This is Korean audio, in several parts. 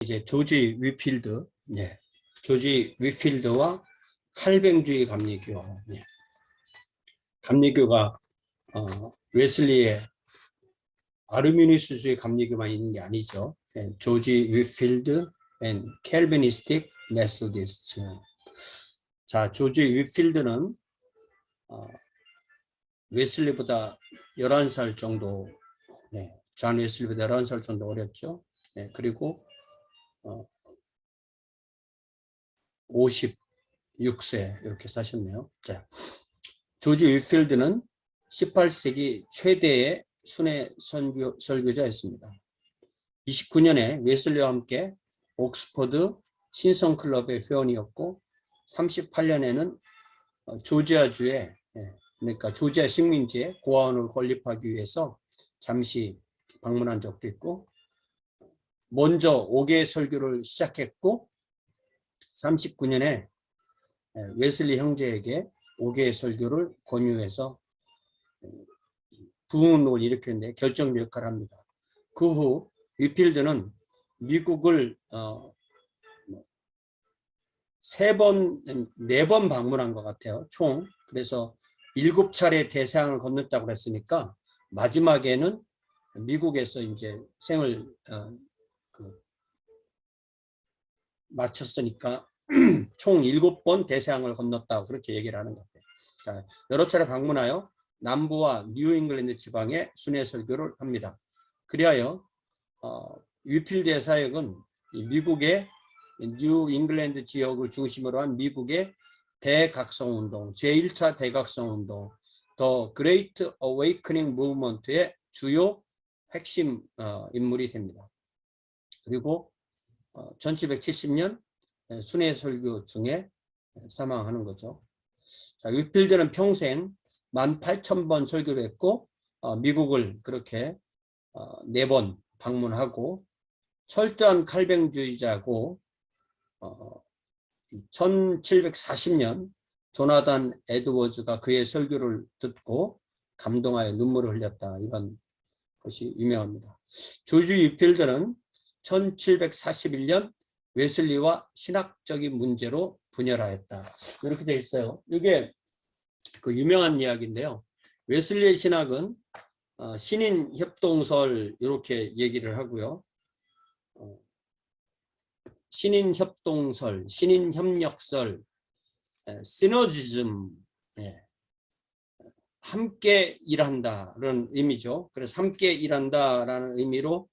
이제 조지 위필드, 조지 위필드와 칼뱅주의 감리교, 감리교가 웨슬리의 아르미니스주의 감리교만 있는 게 아니죠. 조지 위필드 and 캘비니스틱 메소디스트. 자, 조지 위필드는 웨슬리보다 11살 정도, 존 웨슬리보다 11살 정도 어렸죠. 그리고 56세 이렇게 사셨네요. 자, 조지 위필드는 18세기 최대의 순회 설교자였습니다. 29년에 웨슬리와 함께 옥스퍼드 신성클럽의 회원이었고 38년에는 조지아주의 그러니까 조지아 식민지에 고아원을 건립하기 위해서 잠시 방문한 적도 있고 먼저 5개 설교를 시작했고 39년에 웨슬리 형제에게 5개의 설교를 권유해서 부흥을 일으켰는데 결정적 역할을 합니다. 그 후 위필드는 미국을 4번 방문한 것 같아요. 총. 그래서 7차례 대서양을 건넜다고 했으니까 마지막에는 미국에서 이제 생을 마쳤으니까 총 7번 대서양을 건넜다고 그렇게 얘기를 하는 것 같아요. 자, 여러 차례 방문하여 남부와 뉴 잉글랜드 지방에 순회 설교를 합니다. 그리하여 위필드의 사역은 미국의 뉴 잉글랜드 지역을 중심으로 한 미국의 대각성운동, 제1차 대각성운동, 더 그레이트 어웨이크닝 무브먼트의 주요 핵심 인물이 됩니다. 그리고 1770년 순회 설교 중에 사망하는 거죠. 자, 위필드는 평생 18,000번 설교를 했고 미국을 그렇게 4번 방문하고 철저한 칼뱅주의자고 1740년 조나단 에드워즈가 그의 설교를 듣고 감동하여 눈물을 흘렸다. 이런 것이 유명합니다. 조지 위필드는 1741년 웨슬리와 신학적인 문제로 분열하였다. 이렇게 되어 있어요. 이게 그 유명한 이야기인데요. 웨슬리의 신학은 신인 협동설 이렇게 얘기를 하고요. 신인 협동설, 신인 협력설, 시너지즘, 함께 일한다라는 의미죠. 그래서 함께 일한다라는 의미로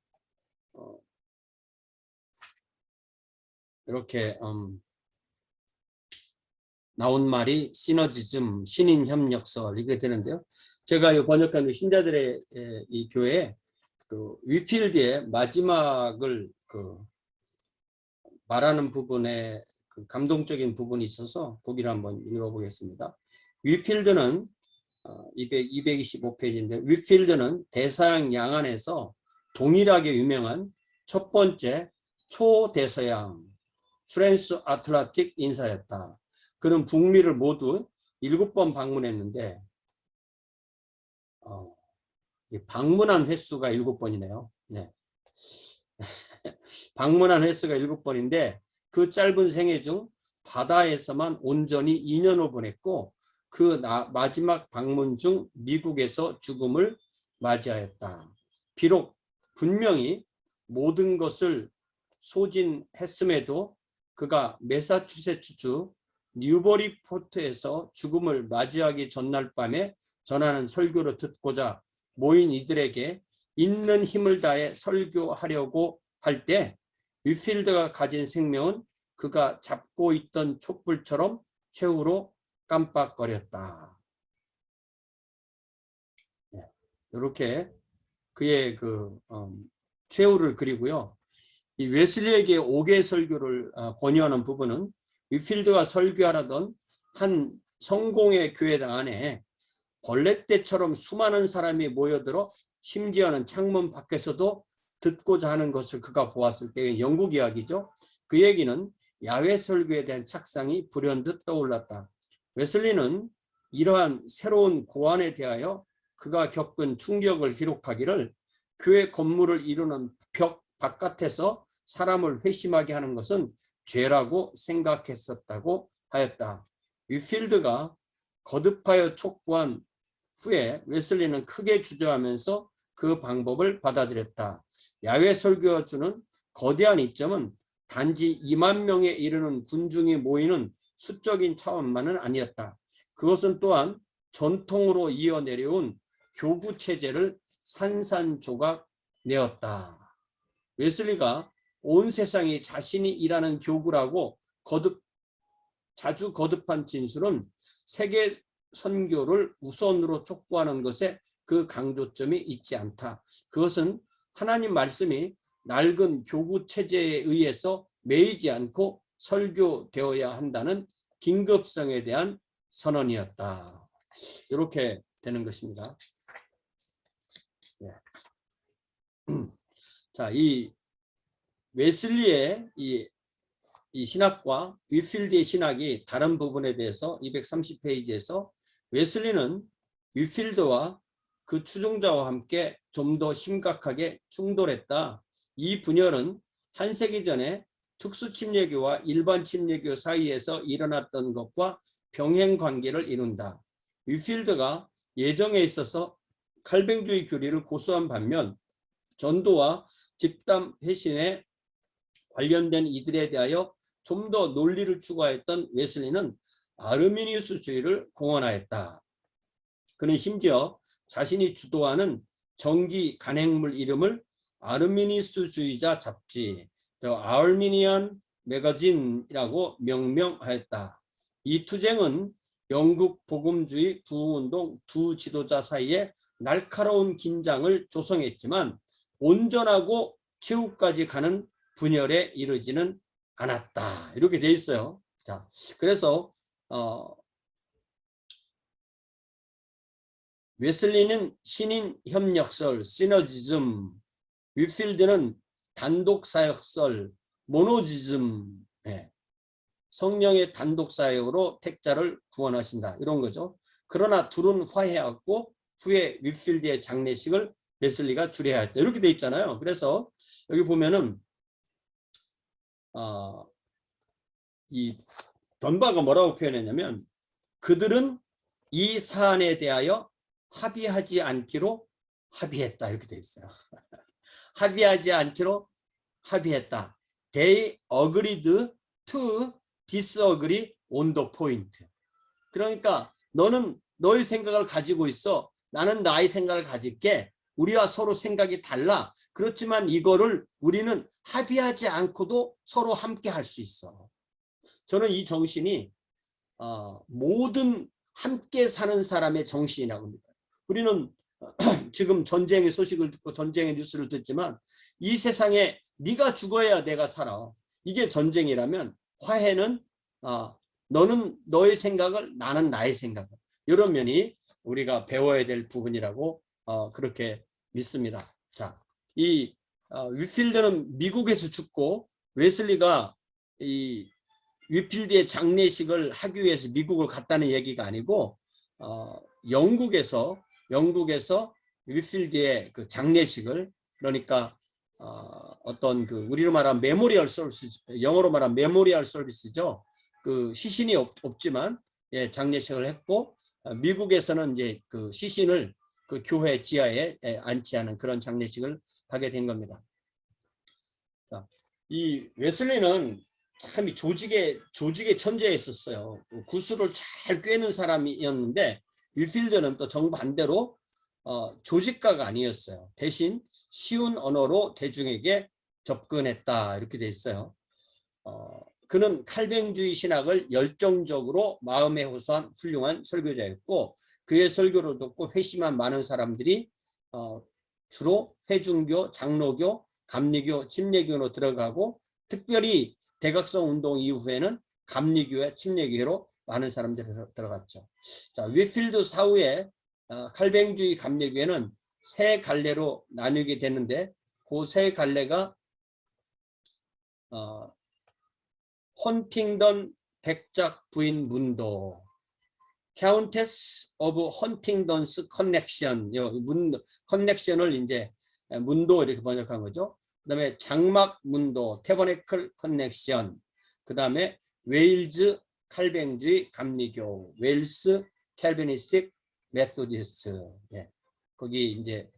이렇게 나온 말이 시너지즘, 신인 협력설 이게 되는데요. 제가 이 번역한 신자들의 이 교회에 그 위필드의 마지막을 말하는 부분에 그 감동적인 부분이 있어서 거기를 한번 읽어보겠습니다. 위필드는 225페이지인데 위필드는 대서양 양안에서 동일하게 유명한 첫 번째 초대서양 트랜스 아틀란틱 인사였다. 그는 북미를 모두 7번 방문했는데 방문한 횟수가 7번이네요. 네. 방문한 횟수가 7번인데 그 짧은 생애 중 바다에서만 온전히 2년을 보냈고 그 마지막 방문 중 미국에서 죽음을 맞이하였다. 비록 분명히 모든 것을 소진했음에도 그가 매사추세츠주 뉴버리포트에서 죽음을 맞이하기 전날 밤에 전하는 설교를 듣고자 모인 이들에게 있는 힘을 다해 설교하려고 할 때 위필드가 가진 생명은 그가 잡고 있던 촛불처럼 최후로 깜빡거렸다. 이렇게 그의 최후를 그리고요. 이 웨슬리에게 5개 설교를 권유하는 부분은 위필드가 설교하던 한 성공의 교회당 안에 벌레떼처럼 수많은 사람이 모여들어 심지어는 창문 밖에서도 듣고자 하는 것을 그가 보았을 때의 영국 이야기죠. 그 얘기는 야외 설교에 대한 착상이 불현듯 떠올랐다. 웨슬리는 이러한 새로운 고안에 대하여 그가 겪은 충격을 기록하기를 교회 건물을 이루는 벽 바깥에서 사람을 회심하게 하는 것은 죄라고 생각했었다고 하였다. 위필드가 거듭하여 촉구한 후에 웨슬리는 크게 주저하면서 그 방법을 받아들였다. 야외 설교가 주는 거대한 이점은 단지 2만 명에 이르는 군중이 모이는 수적인 차원만은 아니었다. 그것은 또한 전통으로 이어내려온 교구 체제를 산산조각 내었다. 웨슬리가 온 세상이 자신이 일하는 교구라고 자주 거듭한 진술은 세계 선교를 우선으로 촉구하는 것에 그 강조점이 있지 않다. 그것은 하나님 말씀이 낡은 교구 체제에 의해서 매이지 않고 설교되어야 한다는 긴급성에 대한 선언이었다. 이렇게 되는 것입니다. 네. 자, 이 웨슬리의 이 신학과 위필드의 신학이 다른 부분에 대해서 230페이지에서 웨슬리는 위필드와 그 추종자와 함께 좀 더 심각하게 충돌했다. 이 분열은 한 세기 전에 특수 침례교와 일반 침례교 사이에서 일어났던 것과 병행 관계를 이룬다. 위필드가 예정에 있어서 칼뱅주의 교리를 고수한 반면 전도와 집단 회신에 관련된 이들에 대하여 좀 더 논리를 추구하였던 웨슬리는 아르미니우스주의를 공언하였다. 그는 심지어 자신이 주도하는 정기 간행물 이름을 아르미니우스주의자 잡지 The Arminian Magazine이라고 명명하였다. 이 투쟁은 영국 복음주의 부흥운동 두 지도자 사이에 날카로운 긴장을 조성했지만 온전하고 최후까지 가는 분열에 이르지는 않았다. 이렇게 돼 있어요. 자, 그래서 웨슬리는 신인 협력설 시너지즘, 위필드는 단독 사역설 모노지즘, 성령의 단독 사역으로 택자를 구원하신다. 이런 거죠. 그러나 둘은 화해하고 후에 위필드의 장례식을 웨슬리가 주례하였다. 이렇게 돼 있잖아요. 그래서 여기 보면은 이 던바가 뭐라고 표현했냐면 그들은 이 사안에 대하여 합의하지 않기로 합의했다. 이렇게 돼 있어요. 합의하지 않기로 합의했다. They agreed to disagree on the point. 그러니까 너는 너의 생각을 가지고 있어. 나는 나의 생각을 가질게. 우리와 서로 생각이 달라. 그렇지만 이거를 우리는 합의하지 않고도 서로 함께 할 수 있어. 저는 이 정신이 모든 함께 사는 사람의 정신이라고 합니다. 우리는 지금 전쟁의 소식을 듣고 전쟁의 뉴스를 듣지만 이 세상에 네가 죽어야 내가 살아. 이게 전쟁이라면 화해는 너는 너의 생각을 나는 나의 생각을. 이런 면이 우리가 배워야 될 부분이라고 그렇게 믿습니다. 자, 이 위필드는 미국에서 죽고 웨슬리가 이 위필드의 장례식을 하기 위해서 미국을 갔다는 얘기가 아니고 영국에서 위필드의 그 장례식을 그러니까 어떤 그 우리로 말하면 메모리얼 서비스, 영어로 말하면 메모리얼 서비스죠. 그 시신이 없지만 장례식을 했고 미국에서는 이제 그 시신을 그 교회 지하에 안치하는 그런 장례식을 하게 된 겁니다. 자, 이 웨슬리는 참 조직의 천재였었어요. 구슬을 잘 꿰는 사람이었는데 위필드는 또 정반대로 조직가가 아니었어요. 대신 쉬운 언어로 대중에게 접근했다. 이렇게 돼 있어요. 그는 칼뱅주의 신학을 열정적으로 마음에 호소한 훌륭한 설교자였고 그의 설교를 듣고 회심한 많은 사람들이 주로 회중교, 장로교, 감리교, 침례교로 들어가고 특별히 대각성 운동 이후에는 감리교회, 침례교회로 많은 사람들이 들어갔죠. 자, 위필드 사후에 칼뱅주의 감리교회는 세 갈래로 나뉘게 되는데 그 세 갈래가 헌팅던 백작 부인 문도, Countess of Huntingdon's Connection, 컨넥션을 이제 문도 이렇게 번역한 거죠. 그다음에 장막 문도 태버네클 커넥션, 그다음에 웨일즈 칼뱅주의 감리교, 웨일스 캘비니스틱 메소디스트. 예. 거기 이제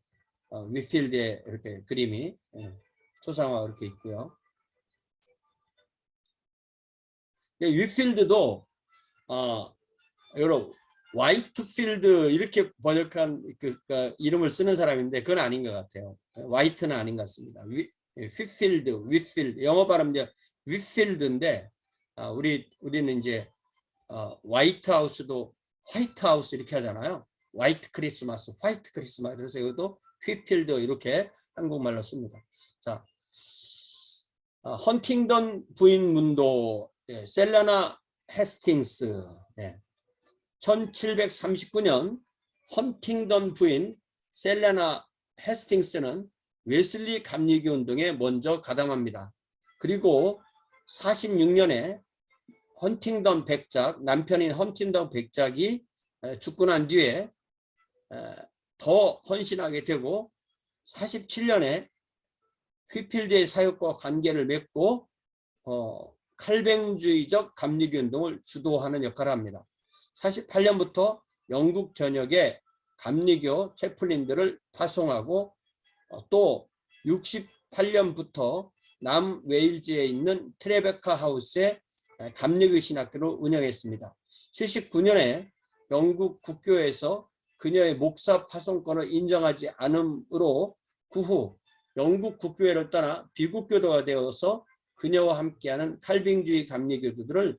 위필드에 이렇게 그림이 초상화 이렇게 있고요. 위필드도 여러 화이트필드 이렇게 번역한 이름을 쓰는 사람인데 그건 아닌 것 같아요. 화이트는 아닌 것 같습니다. 위필드 영어 발음 이제 위필드인데 우리는 이제 화이트 하우스도 화이트 하우스 이렇게 하잖아요. 화이트 크리스마스, 화이트 크리스마스. 그래서 이것도 휘필드 이렇게 한국말로 씁니다. 자, 헌팅던 부인 문도, 셀레나 헤스팅스. 1739년 헌팅던 부인 셀레나 헤스팅스는 웨슬리 감리교 운동에 먼저 가담합니다. 그리고 46년에 헌팅던 백작, 남편인 헌팅던 백작이 죽고 난 뒤에 더 헌신하게 되고 47년에 휘필드의 사역과 관계를 맺고 칼뱅주의적 감리교 운동을 주도하는 역할을 합니다. 48년부터 영국 전역에 감리교 채플린들을 파송하고 또 68년부터 남웨일즈에 있는 트레베카 하우스에 감리교 신학교를 운영했습니다. 79년에 영국 국교에서 그녀의 목사 파송권을 인정하지 않으므로 그 후 영국 국교회를 떠나 비국교도가 되어서 그녀와 함께하는 칼빈주의 감리교도들을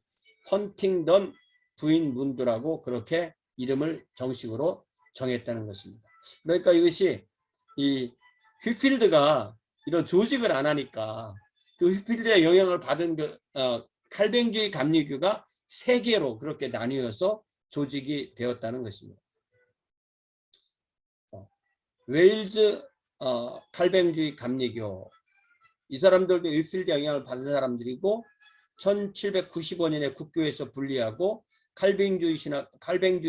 헌팅던 부인 문도라고 그렇게 이름을 정식으로 정했다는 것입니다. 그러니까 이것이 이 휘필드가 이런 조직을 안 하니까 그 휘필드의 영향을 받은 칼뱅주의 감리교가 세 개로 그렇게 나뉘어서 조직이 되었다는 것입니다. 웨일즈 칼뱅주의 감리교, 이 사람들도 휘필드 영향을 받은 사람들이고 1795년에 국교에서 분리하고 칼뱅주의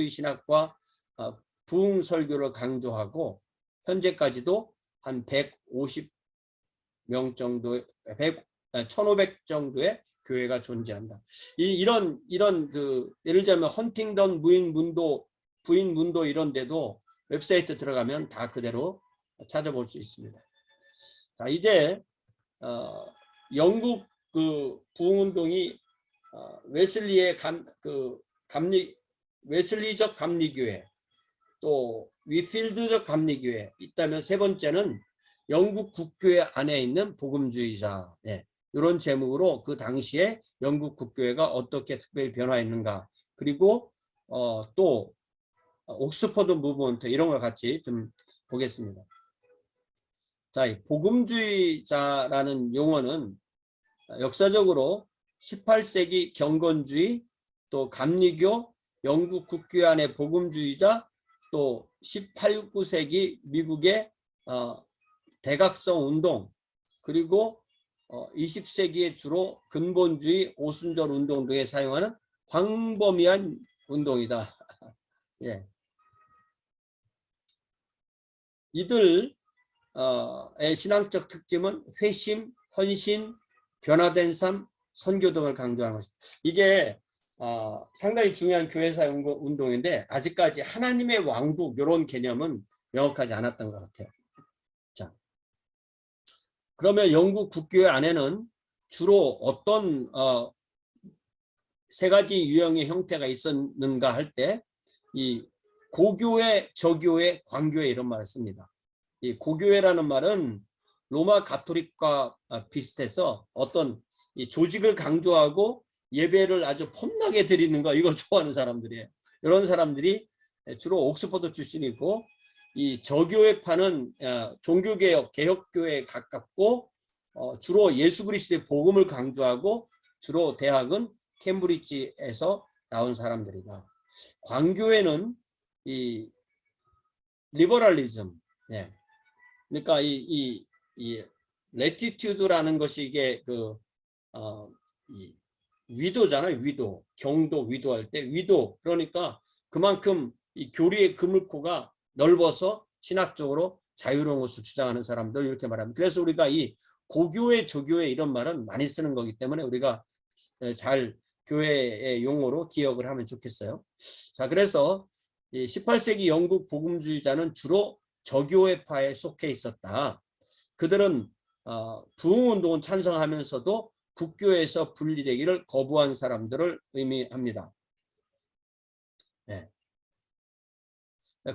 신학과 부흥 설교를 강조하고 현재까지도 한 150명 정도, 1500 정도의 교회가 존재한다. 이런 예를 들면 헌팅던 부인 문도 이런 데도 웹사이트 들어가면 다 그대로 찾아볼 수 있습니다. 자, 이제 영국 부흥운동이 웨슬리의 웨슬리적 감리교회, 또 위필드적 감리교회 있다면, 세 번째는 영국 국교회 안에 있는 복음주의자. 이런 제목으로 그 당시에 영국 국교회가 어떻게 특별히 변화했는가, 그리고 또 옥스퍼드 무브먼트 이런 걸 같이 좀 보겠습니다. 자, 이 복음주의자라는 용어는 역사적으로 18세기 경건주의, 또 감리교, 영국 국교회 안의 복음주의자, 또 18, 19세기 미국의 대각성 운동, 그리고 20세기에 주로 근본주의 오순절 운동 등에 사용하는 광범위한 운동이다. 예. 이들의 신앙적 특징은 회심, 헌신, 변화된 삶, 선교 등을 강조하는 것입니다. 이게 상당히 중요한 교회사 운동인데 아직까지 하나님의 왕국 이런 개념은 명확하지 않았던 것 같아요. 자, 그러면 영국 국교회 안에는 주로 어떤 세 가지 유형의 형태가 있었는가 할 때, 이 고교회, 저교회, 광교회 이런 말을 씁니다. 이 고교회라는 말은 로마 가톨릭과 비슷해서 어떤 이 조직을 강조하고 예배를 아주 폼나게 드리는 거, 이걸 좋아하는 사람들이에요. 이런 사람들이 주로 옥스퍼드 출신이고, 이 저교회파는 종교개혁, 개혁교회에 가깝고 주로 예수 그리스도의 복음을 강조하고 주로 대학은 캠브리지에서 나온 사람들이다. 광교회는 이 리버럴리즘, 그러니까 이 레티튜드라는 것이 이게 이 위도잖아요. 위도, 경도, 위도할 때 위도, 그러니까 그만큼 이 교리의 그물코가 넓어서 신학적으로 자유로운 것을 주장하는 사람들, 이렇게 말합니다. 그래서 우리가 이 고교회, 조교회 이런 말은 많이 쓰는 거기 때문에 우리가 잘 교회의 용어로 기억을 하면 좋겠어요. 자, 그래서 18세기 영국 복음주의자는 주로 저교회파에 속해 있었다. 그들은 부흥운동은 찬성하면서도 국교에서 분리되기를 거부한 사람들을 의미합니다. 네.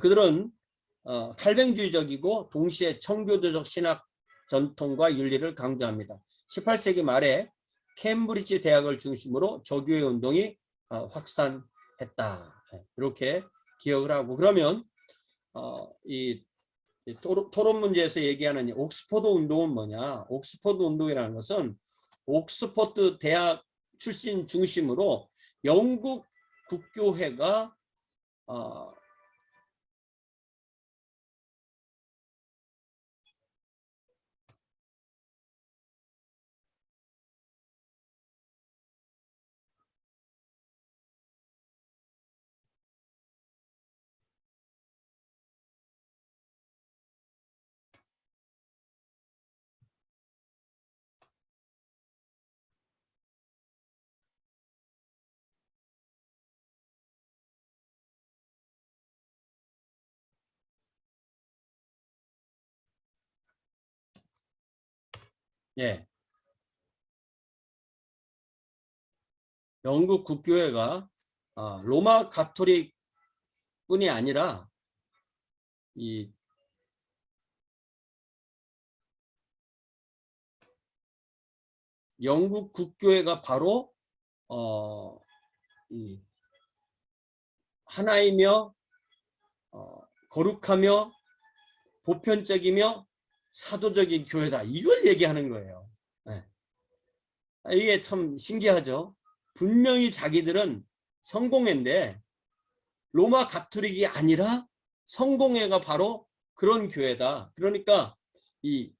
그들은 칼뱅주의적이고 동시에 청교도적 신학 전통과 윤리를 강조합니다. 18세기 말에 케임브리지 대학을 중심으로 저교회 운동이 확산했다. 이렇게 기억을 하고, 그러면 이 토론 문제에서 얘기하는 옥스퍼드 운동은 뭐냐? 옥스퍼드 운동이라는 것은 옥스퍼드 대학 출신 중심으로 영국 국교회가 예, 영국 국교회가 로마 가톨릭뿐이 아니라 이 영국 국교회가 바로 이 하나이며 거룩하며 보편적이며 사도적인 교회다, 이걸 얘기하는 거예요. 네. 이게 참 신기하죠. 분명히 자기들은 성공회인데 로마 가톨릭이 아니라 성공회가 바로 그런 교회다. 그러니까 이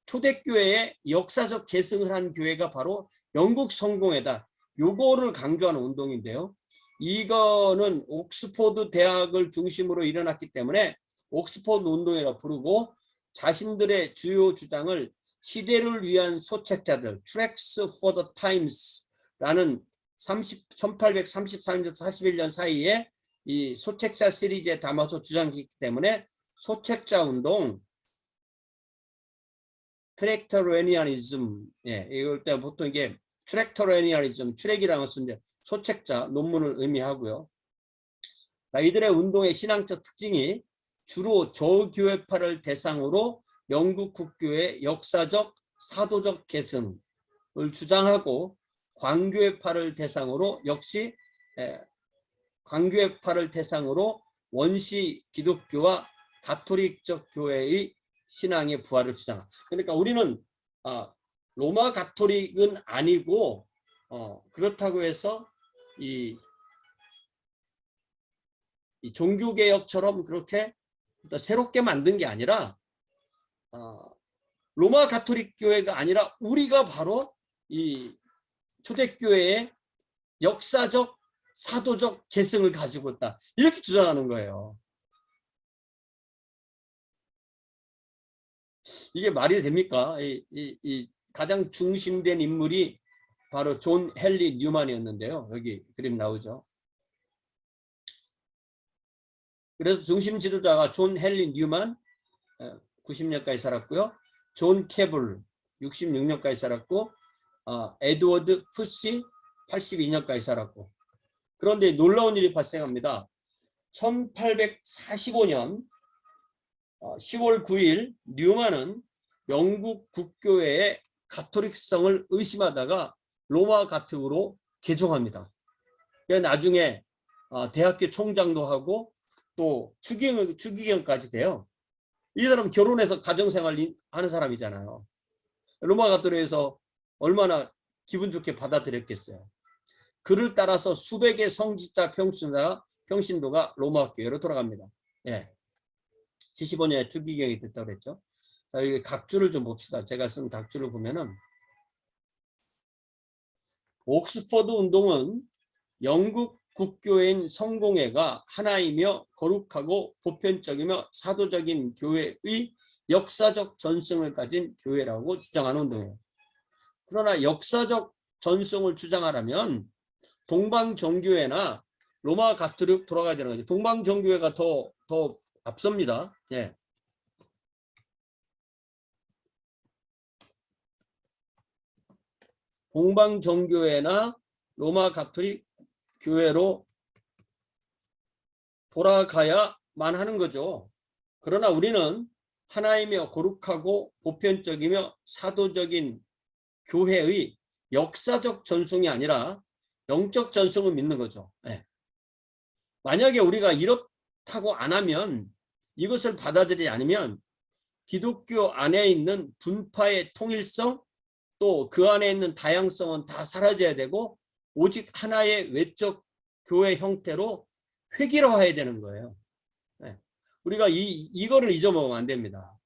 초대교회의 역사적 계승을 한 교회가 바로 영국 성공회다. 요거를 강조하는 운동인데요. 이거는 옥스퍼드 대학을 중심으로 일어났기 때문에 옥스퍼드 운동이라고 부르고, 자신들의 주요 주장을 시대를 위한 소책자들, Tracts for the Times 라는 1833년부터 41년 사이에 이 소책자 시리즈에 담아서 주장했기 때문에 소책자 운동, 트랙터레니아니즘, 이럴 때 보통 이게 트랙터레니아니즘, 트랙이라는 것은 소책자 논문을 의미하고요. 이들의 운동의 신앙적 특징이 주로 저교회파를 대상으로 영국 국교의 역사적 사도적 계승을 주장하고, 광교회파를 대상으로 역시 광교회파를 대상으로 원시 기독교와 가톨릭적 교회의 신앙의 부활을 주장합니다. 그러니까 우리는 로마 가톨릭은 아니고 그렇다고 해서 이 종교개혁처럼 그렇게 새롭게 만든 게 아니라 로마 가톨릭 교회가 아니라 우리가 바로 이 초대교회의 역사적 사도적 계승을 가지고 있다, 이렇게 주장하는 거예요. 이게 말이 됩니까? 이 가장 중심된 인물이 바로 존 헨리 뉴만이었는데요. 여기 그림 나오죠. 그래서 중심 지도자가 존 헨리 뉴만 90년까지 살았고요. 존 캐블 66년까지 살았고, 에드워드 푸시 82년까지 살았고. 그런데 놀라운 일이 발생합니다. 1845년 10월 9일 뉴만은 영국 국교회의 가톨릭성을 의심하다가 로마 가톨릭으로 개종합니다. 나중에 대학교 총장도 하고 또 추기경까지 돼요. 이 사람 결혼해서 가정생활 하는 사람이잖아요. 로마 가톨릭에서 얼마나 기분 좋게 받아들였겠어요. 그를 따라서 수백의 성직자 평신도가 로마 교회로 돌아갑니다. 75년에 추기경이 됐다고 그랬죠. 자, 여기 각주를 좀 봅시다. 제가 쓴 각주를 보면은, 옥스퍼드 운동은 영국 국교회인 성공회가 하나이며 거룩하고 보편적이며 사도적인 교회의 역사적 전승을 가진 교회라고 주장하는 운동이에요. 그러나 역사적 전승을 주장하려면 동방정교회나 로마 가톨릭 돌아가야 되는 거죠. 동방정교회가 더 앞섭니다. 예. 동방정교회나 로마 가톨릭 교회로 돌아가야만 하는 거죠. 그러나 우리는 하나이며 거룩하고 보편적이며 사도적인 교회의 역사적 전승이 아니라 영적 전승을 믿는 거죠. 네. 만약에 우리가 이렇다고 안 하면, 이것을 받아들이지 않으면 기독교 안에 있는 분파의 통일성, 또 그 안에 있는 다양성은 다 사라져야 되고 오직 하나의 외적 교회 형태로 획일화해야 되는 거예요. 네. 우리가 이거를 잊어먹으면 안 됩니다.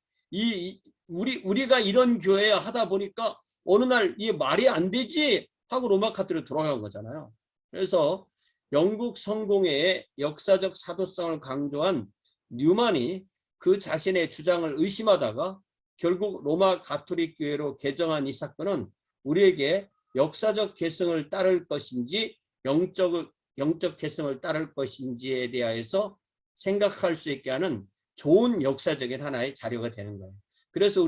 우리가 이런 교회 하다 보니까 어느 날 이게 말이 안 되지 하고 로마 가톨릭으로 돌아간 거잖아요. 그래서 영국 성공회의 역사적 사도성을 강조한 뉴만이 그 자신의 주장을 의심하다가 결국 로마 가톨릭 교회로 개정한 이 사건은 우리에게 역사적 계승을 따를 것인지 영적 계승을 따를 것인지에 대하여서 생각할 수 있게 하는 좋은 역사적인 하나의 자료가 되는 거예요. 그래서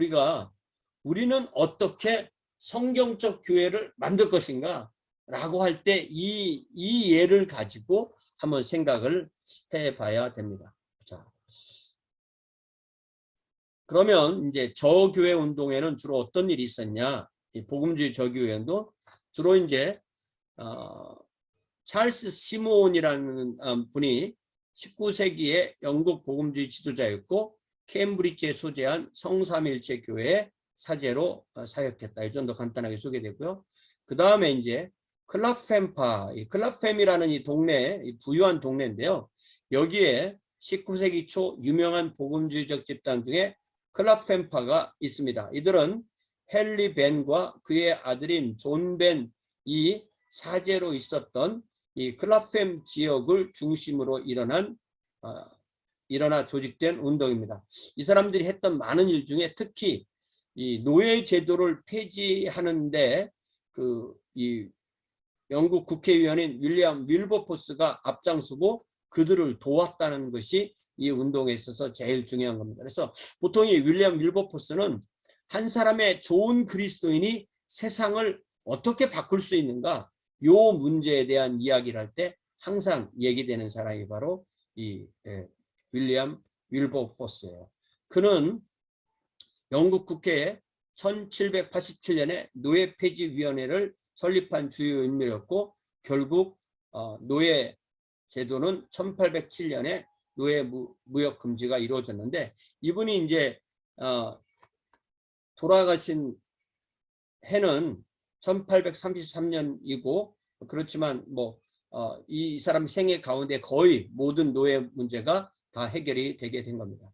우리는 어떻게 성경적 교회를 만들 것인가 라고 할 때 이 예를 가지고 한번 생각을 해봐야 됩니다. 자, 그러면 이제 저교회 운동회는 주로 어떤 일이 있었냐? 이 복음주의 저교회도 주로 이제 찰스 시몬이라는 분이 19세기에 영국 복음주의 지도자였고 케임브리지에 소재한 성삼일체 교회의 사제로 사역했다. 이 정도 간단하게 소개되고요. 그 다음에 이제 클라펜파, 이 클라펜이라는 이 동네, 이 부유한 동네인데요. 여기에 19세기 초 유명한 복음주의적 집단 중에 클라펜파가 있습니다. 이들은 헨리 벤과 그의 아들인 존 벤이 사제로 있었던 이 클라펜 지역을 중심으로 일어나 조직된 운동입니다. 이 사람들이 했던 많은 일 중에 특히 이 노예 제도를 폐지하는데 이 영국 국회의원인 윌리엄 윌버포스가 앞장서고 그들을 도왔다는 것이 이 운동에 있어서 제일 중요한 겁니다. 그래서 보통 이 윌리엄 윌버포스는 한 사람의 좋은 그리스도인이 세상을 어떻게 바꿀 수 있는가, 요 문제에 대한 이야기를 할 때 항상 얘기되는 사람이 바로 이 윌리엄 윌버포스예요. 그는 영국 국회에 1787년에 노예 폐지 위원회를 설립한 주요 인물이었고 결국 노예 제도는 1807년에 노예 무역 금지가 이루어졌는데 이분이 이제 돌아가신 해는 1833년이고 그렇지만 이 사람 생애 가운데 거의 모든 노예 문제가 다 해결이 되게 된 겁니다.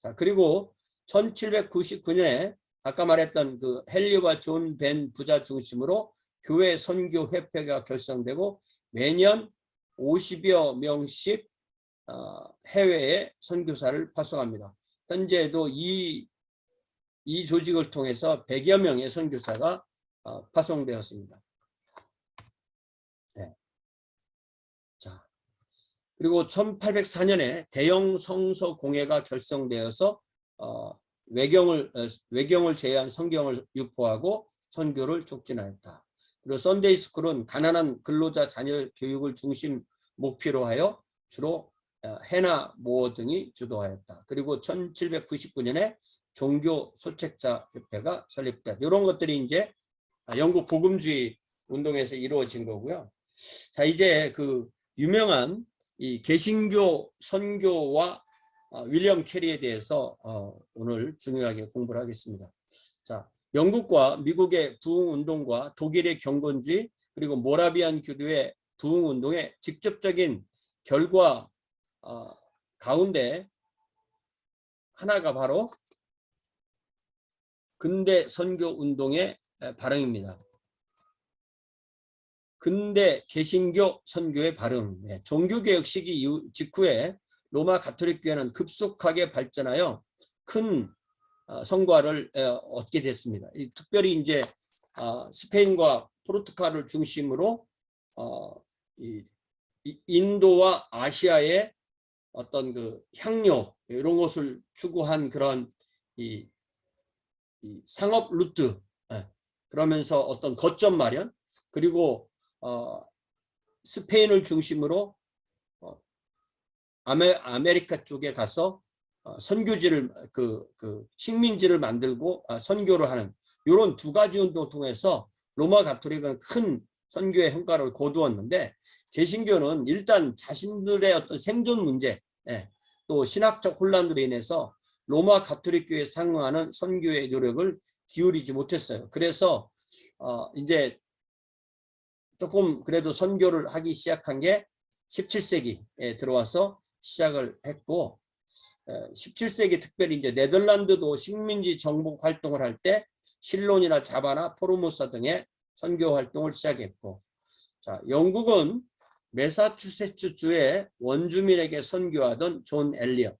자, 그리고 1799년에 아까 말했던 그 헨리와 존 벤 부자 중심으로 교회 선교 협회가 결성되고 매년 50여 명씩 해외에 선교사를 파송합니다. 현재도 이 조직을 통해서 100여 명의 선교사가 파송되었습니다. 네. 자, 그리고 1804년에 대형 성서 공회가 결성되어서 외경을 제외한 성경을 유포하고 선교를 촉진하였다. 그리고 선데이 스쿨은 가난한 근로자 자녀 교육을 중심 목표로 하여 주로 해나 모어 등이 주도하였다. 그리고 1799년에 종교 소책자 협회가 설립됐다. 이런 것들이 이제 영국 복음주의 운동에서 이루어진 거고요. 자, 이제 그 유명한 이 개신교 선교와 윌리엄 캐리에 대해서 오늘 중요하게 공부를 하겠습니다. 자, 영국과 미국의 부흥운동과 독일의 경건주의 그리고 모라비안 교류의 부흥운동의 직접적인 결과 가운데 하나가 바로 근대 선교운동의 발흥입니다. 근대 개신교 선교의 발흥, 종교개혁 시기 직후에 로마 가톨릭 교회는 급속하게 발전하여 큰 성과를 얻게 됐습니다. 특별히 이제 스페인과 포르투갈을 중심으로 인도와 아시아의 어떤 그 향료 이런 것을 추구한 그런 이 상업 루트, 그러면서 어떤 거점 마련, 그리고 스페인을 중심으로 아메리카 쪽에 가서 선교지를 그 식민지를 만들고 선교를 하는 이런 두 가지 운동을 통해서 로마 가톨릭은 큰 선교의 성과를 거두었는데, 개신교는 일단 자신들의 어떤 생존 문제, 또 신학적 혼란으로 인해서 로마 가톨릭교에 상응하는 선교의 노력을 기울이지 못했어요. 그래서 이제 조금 그래도 선교를 하기 시작한 게 17세기에 들어와서 시작을 했고, 17세기 특별히 이제 네덜란드도 식민지 정복 활동을 할 때 실론이나 자바나 포르모사 등의 선교 활동을 시작했고, 자, 영국은 매사추세츠주의 원주민에게 선교하던 존 엘리엇,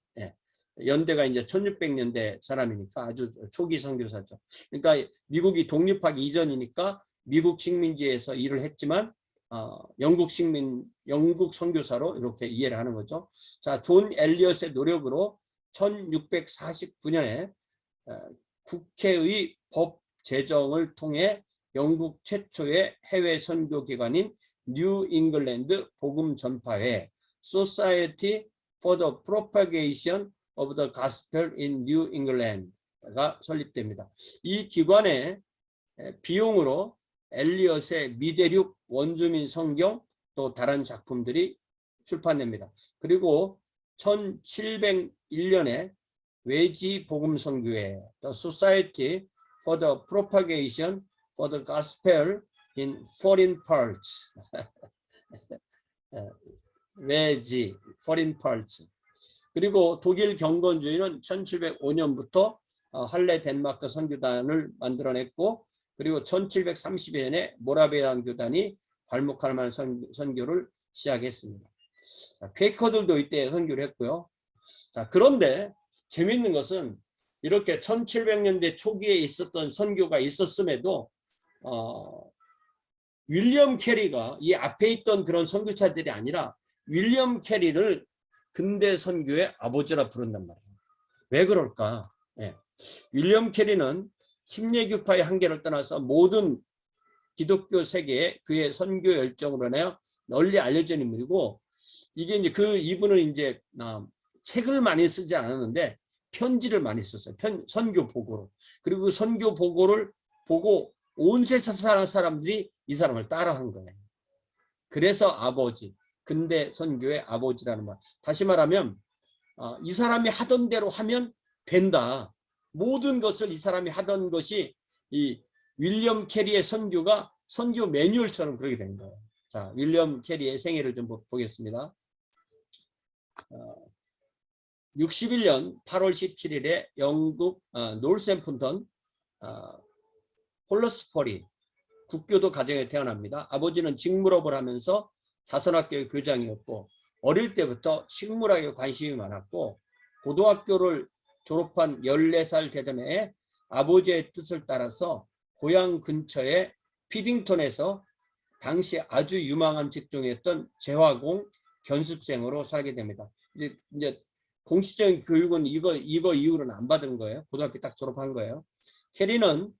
연대가 이제 1600년대 사람이니까 아주 초기 선교사죠. 그러니까 미국이 독립하기 이전이니까 미국 식민지에서 일을 했지만 영국 선교사로 이렇게 이해를 하는 거죠. 자, 존 엘리엇의 노력으로 1649년에 국회의 법 제정을 통해 영국 최초의 해외 선교 기관인 뉴 잉글랜드 복음 전파회 Society for the Propagation of the Gospel in New England가 설립됩니다. 이 기관의 비용으로 엘리엇의 미대륙 원주민 성경 또 다른 작품들이 출판됩니다. 그리고 1701년에 외지 복음 선교회 The Society for the Propagation for the Gospel in Foreign Parts 외지 Foreign Parts. 그리고 독일 경건주의는 1705년부터 할레 덴마크 선교단을 만들어냈고, 그리고 1730년에 모라비안 교단이 발목할 만한 선교를 시작했습니다. 퀘이커들도 이때 선교를 했고요. 자, 그런데 재미있는 것은 이렇게 1700년대 초기에 있었던 선교가 있었음에도 윌리엄 캐리가 이 앞에 있던 그런 선교사들이 아니라 윌리엄 캐리를 근대 선교의 아버지라 부른단 말이에요. 왜 그럴까? 윌리엄 캐리는 침례교파의 한계를 떠나서 모든 기독교 세계에 그의 선교 열정으로 인하여 널리 알려진 인물이고, 이게 이제 이분은 이제 책을 많이 쓰지 않았는데 편지를 많이 썼어요. 선교 보고로. 그리고 선교 보고를 보고 온 세상 사람들이 이 사람을 따라한 거예요. 그래서 아버지, 근대 선교의 아버지라는 말. 다시 말하면 이 사람이 하던 대로 하면 된다. 모든 것을 이 사람이 하던 것이 이 윌리엄 캐리의 선교가 선교 매뉴얼처럼 그렇게 된 거예요. 자, 윌리엄 캐리의 생애를 좀 보겠습니다. 61년 8월 17일에 영국 놀샘프턴 홀러스퍼리 국교도 가정에 태어납니다. 아버지는 직물업을 하면서 자선학교의 교장이었고, 어릴 때부터 식물학에 관심이 많았고, 고등학교를 졸업한 14살 되던 해에 아버지의 뜻을 따라서 고향 근처의 피딩턴에서 당시 아주 유망한 직종이었던 재화공 견습생으로 살게 됩니다. 이제 공식적인 교육은 이거 이후로는 안 받은 거예요. 고등학교 딱 졸업한 거예요. 캐리는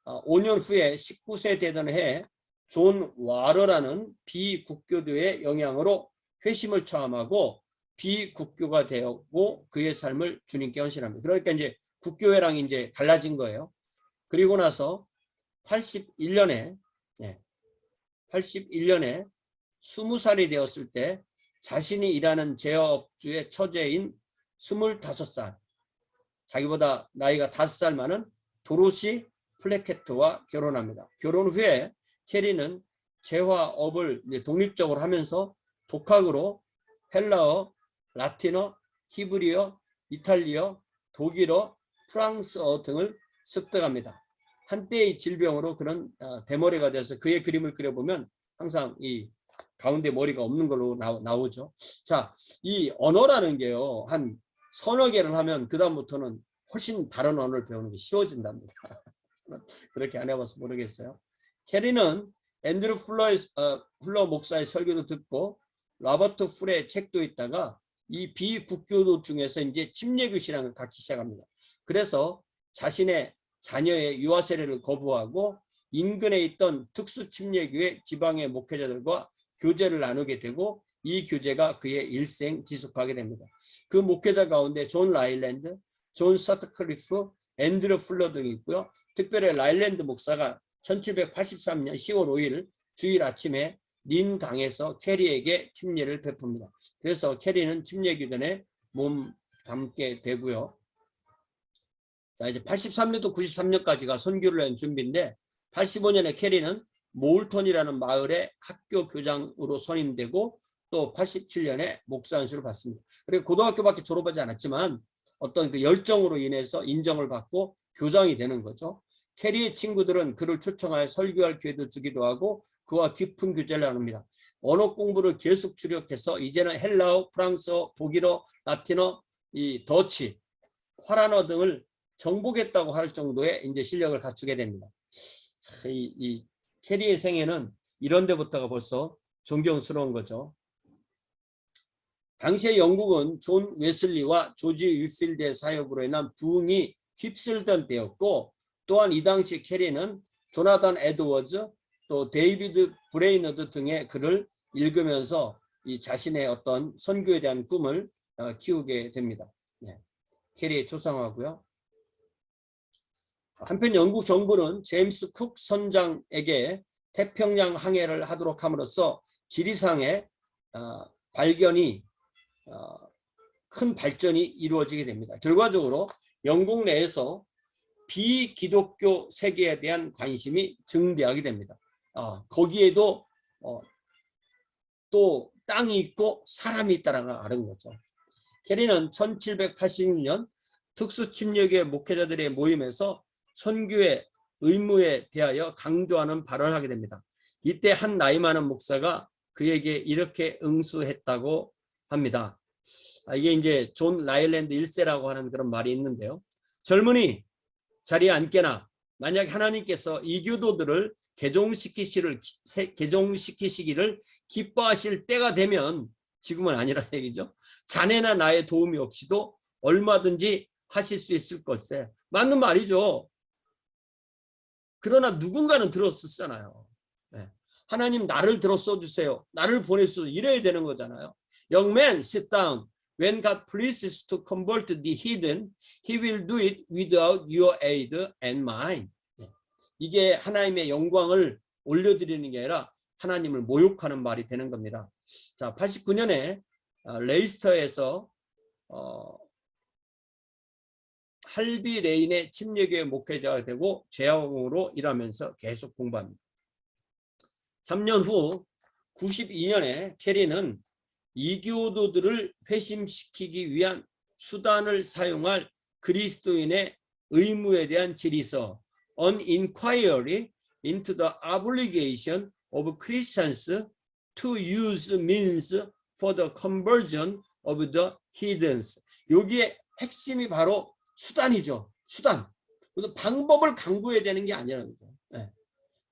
5년 후에 19세 되던 해에 존 와러라는 비국교도의 영향으로 회심을 처함하고 비국교가 되었고 그의 삶을 주님께 헌신합니다. 그러니까 이제 국교회랑 이제 갈라진 거예요. 그리고 나서 81년에 20살이 되었을 때 자신이 일하는 제화업주의 처제인 25살, 자기보다 나이가 5살 많은 도로시 플래케트와 결혼합니다. 결혼 후에 캐리는 제화업을 독립적으로 하면서 독학으로 헬라어, 라틴어, 히브리어, 이탈리어, 독일어, 프랑스어 등을 습득합니다. 한때의 질병으로 그런 대머리가 돼서 그의 그림을 그려보면 항상 이 가운데 머리가 없는 걸로 나오죠. 자, 이 언어라는 게요, 한 서너 개를 하면 그 다음부터는 훨씬 다른 언어를 배우는 게 쉬워진답니다. 그렇게 안 해봐서 모르겠어요. 캐리는 앤드루 플러 목사의 설교도 듣고 로버트 풀의 책도 있다가 이 비국교도 중에서 이제 침례교 신앙을 갖기 시작합니다. 그래서 자신의 자녀의 유아 세례를 거부하고 인근에 있던 특수 침례교회 지방의 목회자들과 교제를 나누게 되고 이 교제가 그의 일생 지속하게 됩니다. 그 목회자 가운데 존 라일랜드, 존 서트클리프, 앤드루 풀러 등이 있고요. 특별히 라일랜드 목사가 1783년 10월 5일 주일 아침에 닌 강에서 캐리에게 침례를 베풉니다. 그래서 캐리는 침례 기전에 몸 담게 되고요. 자, 이제 83년도 93년까지가 선교를 한 준비인데 85년에 캐리는 모울턴이라는 마을의 학교 교장으로 선임되고 또 87년에 목사 안수를 받습니다. 그리고 고등학교밖에 졸업하지 않았지만 어떤 그 열정으로 인해서 인정을 받고 교장이 되는 거죠. 캐리의 친구들은 그를 초청하여 설교할 기회도 주기도 하고 그와 깊은 교제를 나눕니다. 언어 공부를 계속 주력해서 이제는 헬라어, 프랑스어, 독일어, 라틴어, 이 더치, 화란어 등을 정복했다고 할 정도의 이제 실력을 갖추게 됩니다. 이 캐리의 생애는 이런 데부터가 벌써 존경스러운 거죠. 당시에 영국은 존 웨슬리와 조지 위필드의 사역으로 인한 부흥이 휩쓸던 때였고 또한 이 당시 캐리는 조나단 에드워즈 또 데이비드 브레이너드 등의 글을 읽으면서 이 자신의 어떤 선교에 대한 꿈을 키우게 됩니다. 네. 캐리의 초상화고요. 한편 영국 정부는 제임스 쿡 선장에게 태평양 항해를 하도록 함으로써 지리상의 발견이 큰 발전이 이루어지게 됩니다. 결과적으로 영국 내에서 비기독교 세계에 대한 관심이 증대하게 됩니다. 거기에도 또 땅이 있고 사람이 있다는 걸 아는 거죠. 캐리는 1786년 특수침례교회 목회자들의 모임에서 선교의 의무에 대하여 강조하는 발언을 하게 됩니다. 이때 한 나이 많은 목사가 그에게 이렇게 응수했다고 합니다. 이게 이제 존 라일랜드 1세라고 하는 그런 말이 있는데요. 젊은이 자리에 앉게나 만약 하나님께서 이교도들을 개종시키시기를 기뻐하실 때가 되면 지금은 아니라 얘기죠. 자네나 나의 도움이 없이도 얼마든지 하실 수 있을 것에 맞는 말이죠. 그러나 누군가는 들었었잖아요. 네. 하나님 나를 들어 써주세요. 나를 보내주세요. 이래야 되는 거잖아요. Young man, sit down. When God pleases to convert the heathen, He will do it without your aid and mine. 이게 하나님의 영광을 올려드리는 게 아니라 하나님을 모욕하는 말이 되는 겁니다. 자, 89년에 레이스터에서 할비 레인의 침례교회 목회자가 되고 재학원으로 일하면서 계속 공부합니다. 3년 후 92년에 캐리는 이교도들을 회심시키기 위한 수단을 사용할 그리스도인의 의무에 대한 질의서 An Inquiry into the Obligation of Christians to Use Means for the Conversion of the Heathens. 여기에 핵심이 바로 수단이죠. 수단. 방법을 강구해야 되는 게 아니라는 거예요. 네.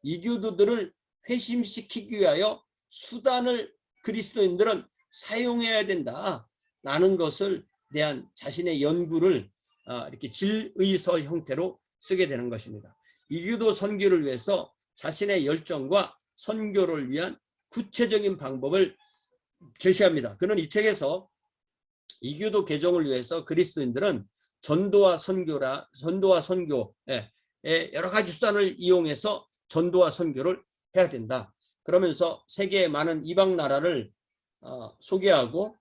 이교도들을 회심시키기 위하여 수단을 그리스도인들은 사용해야 된다라는 것을 대한 자신의 연구를 이렇게 질의서 형태로 쓰게 되는 것입니다. 이교도 선교를 위해서 자신의 열정과 선교를 위한 구체적인 방법을 제시합니다. 그는 이 책에서 이교도 개종을 위해서 그리스도인들은 전도와 선교의 여러 가지 수단을 이용해서 전도와 선교를 해야 된다. 그러면서 세계의 많은 이방 나라를 소개하고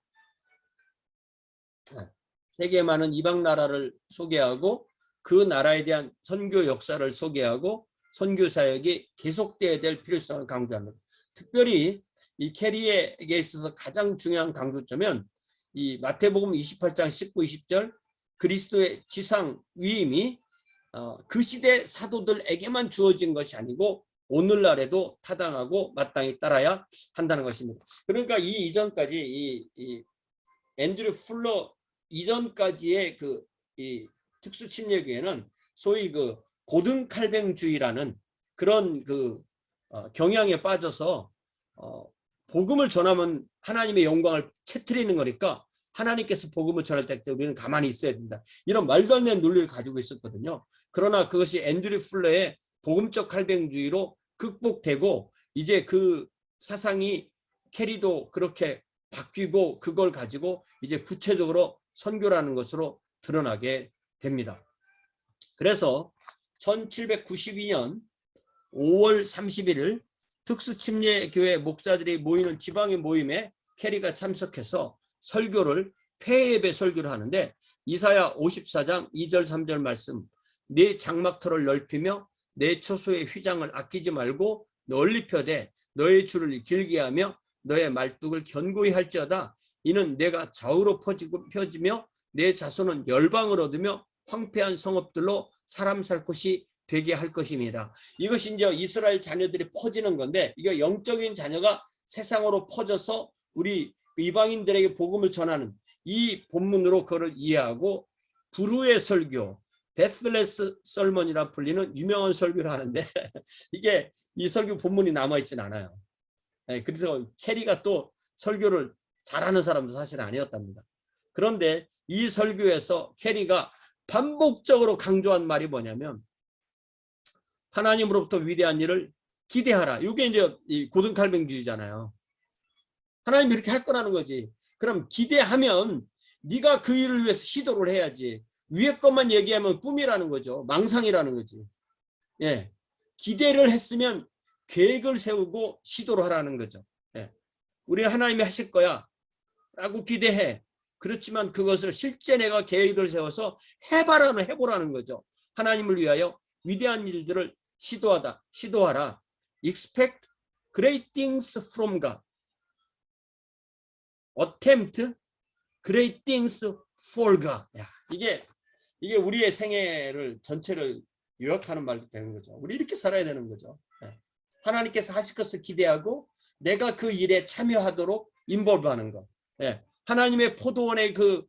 그 나라에 대한 선교 역사를 소개하고 선교 사역이 계속돼야 될 필요성을 강조합니다. 특별히 이 캐리에게 있어서 가장 중요한 강조점은 이 마태복음 28장 19, 20절 그리스도의 지상 위임이 그 시대 사도들에게만 주어진 것이 아니고 오늘날에도 타당하고 마땅히 따라야 한다는 것입니다. 그러니까 이 이전까지 이 앤드류 풀러 이전까지의 이 특수침례교회는 소위 그 고등칼뱅주의라는 그런 그 경향에 빠져서 복음을 전하면 하나님의 영광을 채트리는 거니까 하나님께서 복음을 전할 때 우리는 가만히 있어야 된다. 이런 말도 안 되는 논리를 가지고 있었거든요. 그러나 그것이 앤드류 풀러의 복음적 칼뱅주의로 극복되고 이제 그 사상이 캐리도 그렇게 바뀌고 그걸 가지고 이제 구체적으로 선교라는 것으로 드러나게 됩니다. 그래서 1792년 5월 31일 특수침례교회 목사들이 모이는 지방의 모임에 캐리가 참석해서 설교를 폐예배 설교를 하는데 이사야 54장 2절 3절 말씀 네 장막터를 넓히며 내 처소의 휘장을 아끼지 말고 널리 펴되 너의 줄을 길게 하며 너의 말뚝을 견고히 할지어다 이는 내가 좌우로 펴지며 내 자손은 열방을 얻으며 황폐한 성읍들로 사람 살 곳이 되게 할 것입니다. 이것이 이제 이스라엘 자녀들이 퍼지는 건데 이게 영적인 자녀가 세상으로 퍼져서 우리 이방인들에게 복음을 전하는 이 본문으로 그걸 이해하고 불후의 설교, 데스레스 설먼이라 불리는 유명한 설교를 하는데 이게 이 설교 본문이 남아있진 않아요. 그래서 캐리가 또 설교를 잘하는 사람도 사실 아니었답니다. 그런데 이 설교에서 캐리가 반복적으로 강조한 말이 뭐냐면 하나님으로부터 위대한 일을 기대하라. 이게 이제 이 고등칼뱅주의잖아요. 하나님 이렇게 할 거라는 거지. 그럼 기대하면 네가 그 일을 위해서 시도를 해야지. 위에 것만 얘기하면 꿈이라는 거죠. 망상이라는 거지. 예, 기대를 했으면 계획을 세우고 시도를 하라는 거죠. 예, 우리 하나님이 하실 거야 라고 기대해. 그렇지만 그것을 실제 내가 계획을 세워서 해보라는 거죠. 하나님을 위하여 위대한 일들을 시도하라. Expect great things from God. Attempt great things for God. 야, 이게 우리의 생애를 전체를 요약하는 말이 되는 거죠. 우리 이렇게 살아야 되는 거죠. 하나님께서 하실 것을 기대하고 내가 그 일에 참여하도록 인볼브하는 것. 하나님의 포도원의 그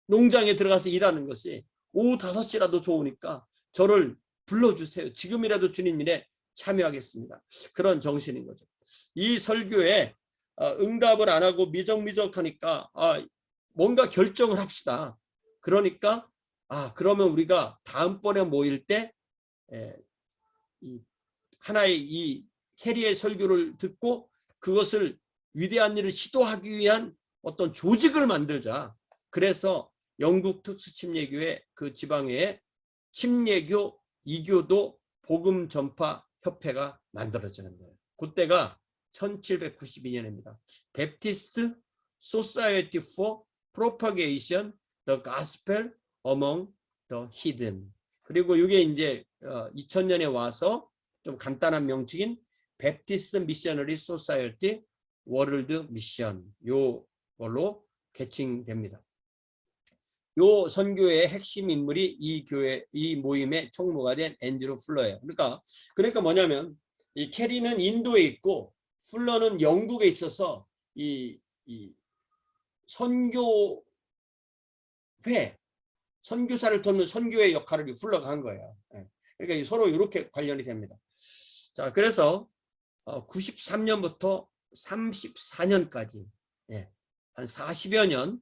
농장에 들어가서 일하는 것이 오후 5시라도 좋으니까 저를 불러주세요. 지금이라도 주님 일에 참여하겠습니다. 그런 정신인 거죠. 이 설교에 응답을 안 하고 미적미적하니까 뭔가 결정을 합시다. 그러니까 그러면 우리가 다음번에 모일 때 하나의 이 캐리의 설교를 듣고 그것을 위대한 일을 시도하기 위한 어떤 조직을 만들자. 그래서 영국 특수침례교회 그 지방에 침례교, 이교도 복음 전파 협회가 만들어지는 거예요. 그때가 1792년입니다. Baptist Society for Propagation the Gospel Among the Heathen. 그리고 이게 이제 2000년에 와서 좀 간단한 명칭인 Baptist Missionary Society World Mission 요걸로 개칭됩니다. 요 선교의 핵심 인물이 이 모임의 총무가 된 앤드류 풀러예요. 그러니까 뭐냐면 이 캐리는 인도에 있고 풀러는 영국에 있어서 이 선교사를 돕는 선교의 역할을 풀러가 한 거예요. 그러니까 서로 이렇게 관련이 됩니다. 자, 그래서 93년부터 34년까지 한 40여 년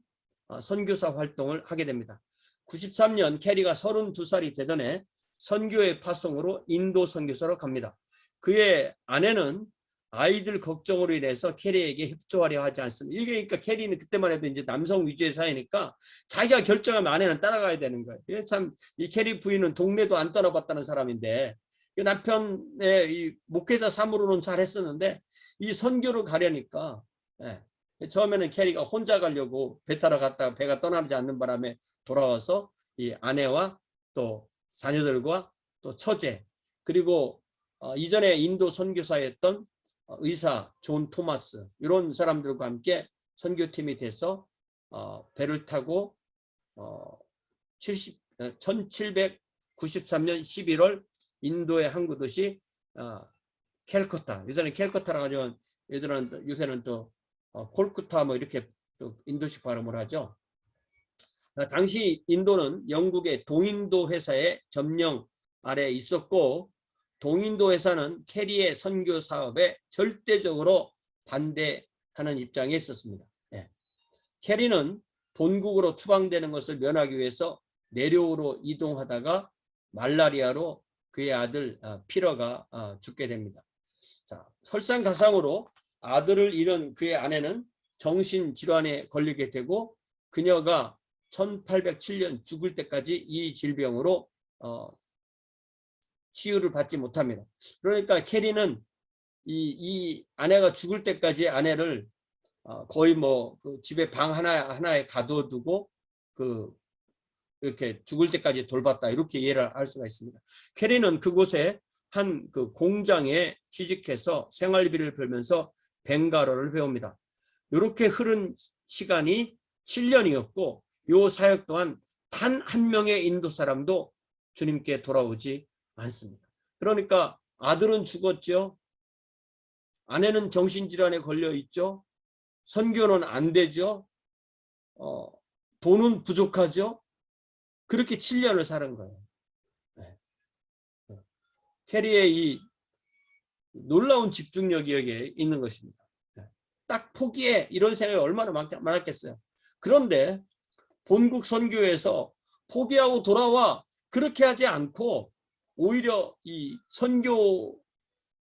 선교사 활동을 하게 됩니다. 93년 캐리가 32살이 되던 해 선교의 파송으로 인도 선교사로 갑니다. 그의 아내는 아이들 걱정으로 인해서 캐리에게 협조하려 하지 않습니다. 이게 그러니까 캐리는 그때만 해도 이제 남성 위주의 사회니까 자기가 결정하면 아내는 따라가야 되는 거예요. 참 이 캐리 부인은 동네도 안 떠나봤다는 사람인데 남편의 이 목회자 삶으로는 잘했었는데 이 선교를 가려니까 처음에는 캐리가 혼자 가려고 배 타러 갔다가 배가 떠나지 않는 바람에 돌아와서 이 아내와 또 자녀들과 또 처제 그리고 이전에 인도 선교사였던 의사 존 토마스 이런 사람들과 함께 선교팀이 돼서 배를 타고 1793년 11월 인도의 항구 도시 캘커타, 요새는 캘커타라고 하지만 요새는 또 콜쿠타 뭐 이렇게 또 인도식 발음을 하죠. 당시 인도는 영국의 동인도 회사의 점령 아래 있었고 동인도 회사는 캐리의 선교 사업에 절대적으로 반대하는 입장에 있었습니다. 예. 캐리는 본국으로 추방되는 것을 면하기 위해서 내륙으로 이동하다가 말라리아로 그의 아들 피러가 죽게 됩니다. 자, 설상가상으로 아들을 잃은 그의 아내는 정신질환에 걸리게 되고 그녀가 1807년 죽을 때까지 이 질병으로 치유를 받지 못합니다. 그러니까 캐리는 이 아내가 죽을 때까지 아내를 거의 그 집에 방 하나에 가둬두고 이렇게 죽을 때까지 돌봤다 이렇게 이해를 할 수가 있습니다. 캐리는 그곳에 한 그 공장에 취직해서 생활비를 벌면서 벵갈어를 배웁니다. 이렇게 흐른 시간이 7년이었고 이 사역 동안 단 한 명의 인도 사람도 주님께 돌아오지 않습니다. 그러니까 아들은 죽었죠. 아내는 정신질환에 걸려 있죠. 선교는 안 되죠. 돈은 부족하죠. 그렇게 7년을 사는 거예요. 네. 캐리의 이 놀라운 집중력이 여기에 있는 것입니다. 딱 포기해 이런 생각이 얼마나 많았겠어요. 그런데 본국 선교에서 포기하고 돌아와 그렇게 하지 않고 오히려 이 선교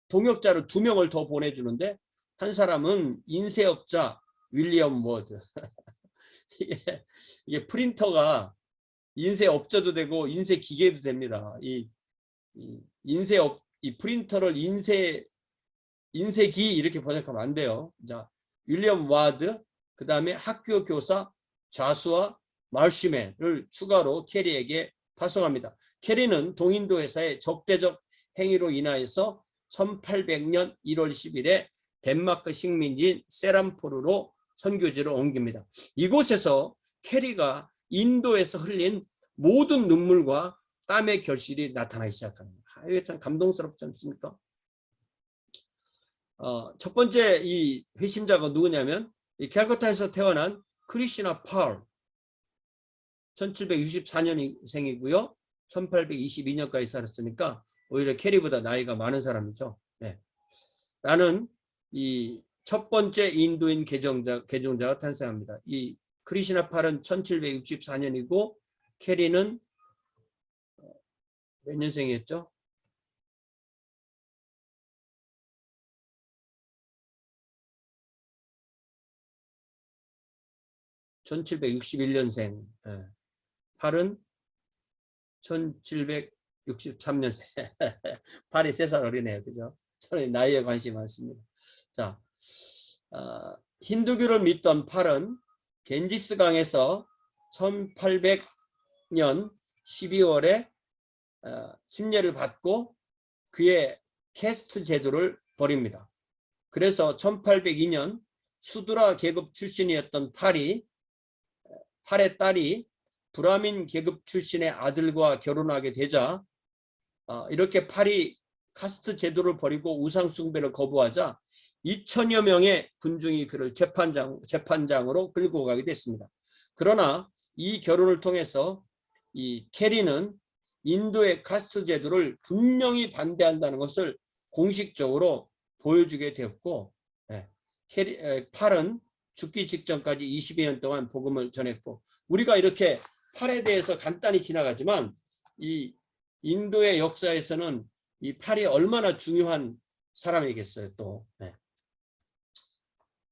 동역자를 2명을 더 보내주는데 한 사람은 인쇄업자 윌리엄 워드. 이게 프린터가 인쇄업자도 되고 인쇄기계도 됩니다. 이 프린터를 인쇄기 이렇게 번역하면 안 돼요. 자, 윌리엄 와드, 그 다음에 학교 교사 좌수와 마르시맨을 추가로 캐리에게 파송합니다. 캐리는 동인도 회사의 적대적 행위로 인하여서 1800년 1월 10일에 덴마크 식민지인 세람포르로 선교지를 옮깁니다. 이곳에서 캐리가 인도에서 흘린 모든 눈물과 땀의 결실이 나타나기 시작합니다. 이게 참 감동스럽지 않습니까? 첫 번째 이 회심자가 누구냐면 이 캘커타에서 태어난 크리시나 팔 1764년생이고요. 1822년까지 살았으니까 오히려 캐리보다 나이가 많은 사람이죠. 네. 나는 이 첫 번째 인도인 개종자가 탄생합니다. 이 크리시나 팔은 1764년이고 캐리는 몇 년생이었죠? 1761년생. 팔은 1763년생. 팔이 3살 어리네요. 그죠? 저는 나이에 관심이 많습니다. 자, 힌두교를 믿던 팔은 겐지스강에서 1800년 12월에 침례를 받고 그의 캐스트 제도를 버립니다. 그래서 1802년 수드라 계급 출신이었던 팔의 딸이 브라민 계급 출신의 아들과 결혼하게 되자 이렇게 팔이 카스트 제도를 버리고 우상 숭배를 거부하자 2000여 명의 군중이 그를 재판장으로 끌고 가게 됐습니다. 그러나 이 결혼을 통해서 이 캐리는 인도의 카스트 제도를 분명히 반대한다는 것을 공식적으로 보여주게 되었고 팔은 죽기 직전까지 22년 동안 복음을 전했고 우리가 이렇게 팔에 대해서 간단히 지나가지만 이 인도의 역사에서는 이 팔이 얼마나 중요한 사람이겠어요 또.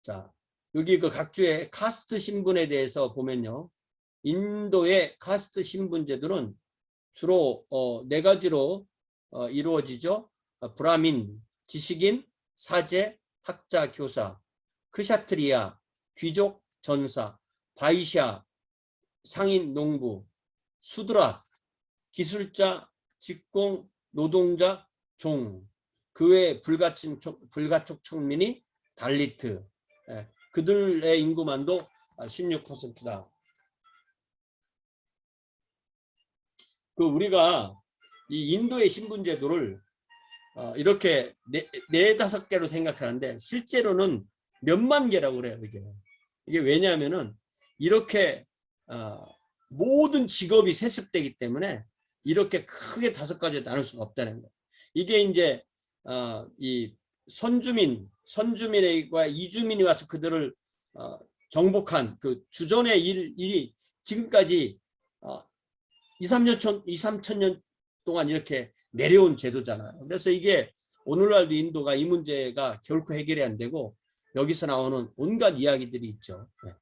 자, 여기 그 각주의 카스트 신분에 대해서 보면요. 인도의 카스트 신분 제도는 주로 4가지로 이루어지죠. 브라민, 지식인, 사제, 학자, 교사, 크샤트리아, 귀족, 전사, 바이샤, 상인, 농부, 수드라, 기술자, 직공, 노동자, 종, 그 외 불가촉 청민이 달리트, 그들의 인구만도 16%다. 우리가 이 인도의 신분제도를 이렇게 4-5개로 생각하는데 실제로는 몇만 개라고 그래요. 이게 왜냐하면은 이렇게 모든 직업이 세습되기 때문에 이렇게 크게 5가지에 나눌 수가 없다는 거예요. 이게 이제 이 선주민과 이주민이 와서 그들을 정복한 그 주전의 일이 지금까지 2, 3천 년 동안 이렇게 내려온 제도잖아요. 그래서 이게 오늘날도 인도가 이 문제가 결코 해결이 안 되고 여기서 나오는 온갖 이야기들이 있죠. 네.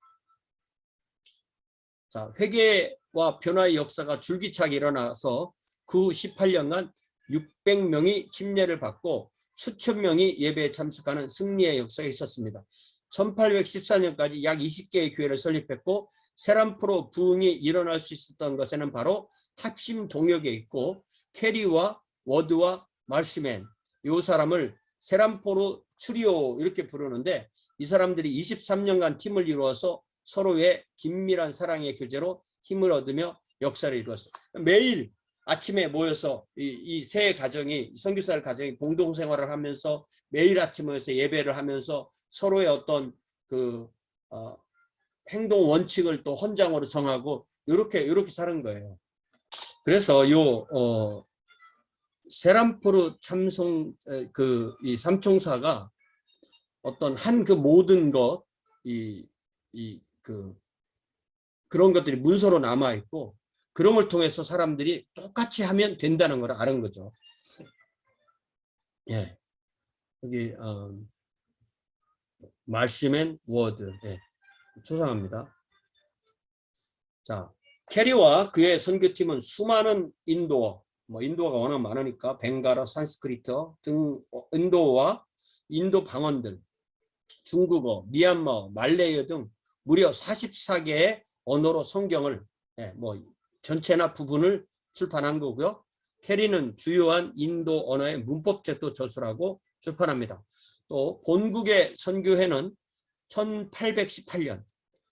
자, 회개와 변화의 역사가 줄기차게 일어나서 그 후 18년간 600명이 침례를 받고 수천 명이 예배에 참석하는 승리의 역사가 있었습니다. 1814년까지 약 20개의 교회를 설립했고 세람포로 부흥이 일어날 수 있었던 것에는 바로 합심 동역에 있고 캐리와 워드와 말시맨 이 사람을 세람포로 추리오 이렇게 부르는데 이 사람들이 23년간 팀을 이루어서 서로의 긴밀한 사랑의 교제로 힘을 얻으며 역사를 이루었어요. 매일 아침에 모여서 이 세 가정이 선교사들 가정이 공동생활을 하면서 매일 아침 모여서 예배를 하면서 서로의 어떤 그 행동 원칙을 또 헌장으로 정하고 이렇게 사는 거예요. 그래서 세람포르 참송 이 삼총사가 어떤 한 그 모든 것 그런 것들이 문서로 남아 있고 그런 걸 통해서 사람들이 똑같이 하면 된다는 걸 아는 거죠. 예, 여기 말시맨 워드 초상합니다. 자, 캐리와 그의 선교팀은 수많은 인도어, 인도어가 워낙 많으니까 벵갈어, 산스크리트 등 인도어와 인도 방언들, 중국어, 미얀마, 말레이어 등 무려 44개의 언어로 성경을 전체나 부분을 출판한 거고요. 캐리는 주요한 인도 언어의 문법책도 저술하고 출판합니다. 또 본국의 선교회는 1818년